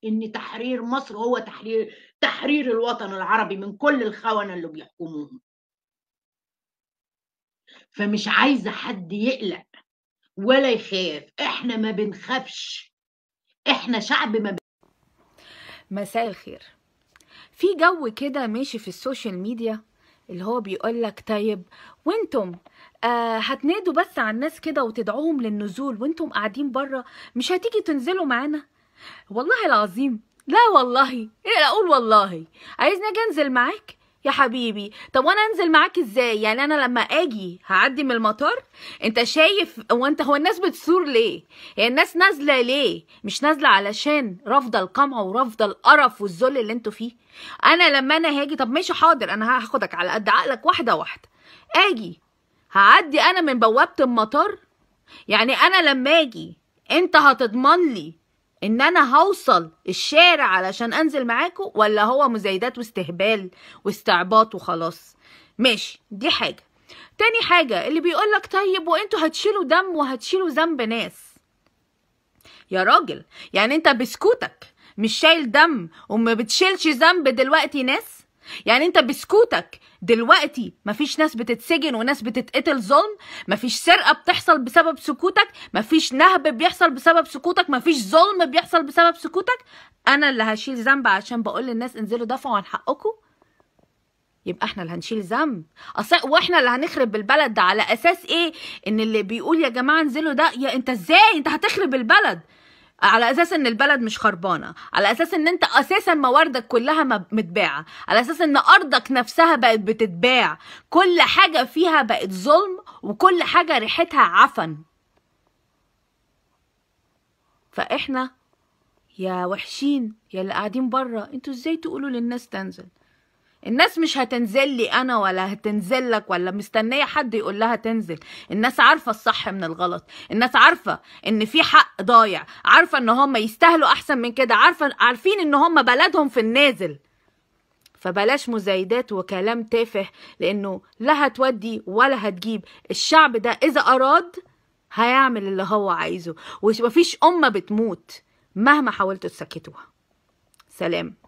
إن تحرير مصر هو تحرير الوطن العربي من كل الخونة اللي بيحكموهم. فمش عايزة حد يقلق ولا يخاف، إحنا ما بنخافش، إحنا شعب ما مساء الخير. في جو كده ماشي في السوشيال ميديا اللي هو بيقولك طيب وانتم هتنادوا بس على الناس كده وتدعوهم للنزول وانتم قاعدين بره، مش هتيجي تنزلوا معانا؟ والله العظيم لا والله، لا اقول والله عايزني اجي انزل معاك يا حبيبي. طب وانا انزل معاك ازاي؟ يعني انا لما اجي هعدي من المطار؟ انت شايف هو الناس بتثور ليه؟ هي الناس نازله ليه؟ مش نازله علشان رافضه القمع ورافضه القرف والذل اللي انتوا فيه؟ انا لما انا هاجي، طب ماشي حاضر، انا هاخدك على قد عقلك واحده واحده. اجي هعدي انا من بوابه المطار؟ يعني انا لما اجي انت هتضمن لي ان انا هوصل الشارع علشان انزل معاكم، ولا هو مزايدات واستهبال واستعباط وخلاص؟ ماشي، دي حاجة. تاني حاجة اللي بيقولك طيب وانتوا هتشيلوا دم وهتشيلوا ذنب ناس. يا راجل، يعني انت بسكوتك مش شايل دم وما بتشيلش ذنب دلوقتي ناس؟ يعني انت بسكوتك دلوقتي مفيش ناس بتتسجن وناس بتتقتل ظلم؟ مفيش سرقة بتحصل بسبب سكوتك؟ مفيش نهب بيحصل بسبب سكوتك؟ مفيش ظلم بيحصل بسبب سكوتك؟ انا اللي هشيل ذنب عشان بقول للناس انزلوا دافعوا عن حقكم؟ يبقى احنا اللي هنشيل ذنب واحنا اللي هنخرب البلد. ده على اساس ايه؟ ان اللي بيقول يا جماعه انزلوا ده، يا انت ازاي انت هتخرب البلد؟ على اساس ان البلد مش خربانه، على اساس ان انت اساسا مواردك كلها متباعه، على اساس ان ارضك نفسها بقت بتتباع، كل حاجه فيها بقت ظلم وكل حاجه ريحتها عفن. فاحنا يا وحشين يا اللي قاعدين بره، انتوا ازاي تقولوا للناس تنزل؟ الناس مش هتنزل لي انا ولا هتنزل لك ولا مستنيه حد يقول لها تنزل. الناس عارفه الصح من الغلط، الناس عارفه ان في حق ضايع، عارفه ان هم يستاهلوا احسن من كده، عارفين ان هم بلدهم في النازل. فبلاش مزايدات وكلام تافه، لانه لا هتودي ولا هتجيب. الشعب ده اذا اراد هيعمل اللي هو عايزه، ومفيش امه بتموت مهما حاولتوا تسكتوها. سلام.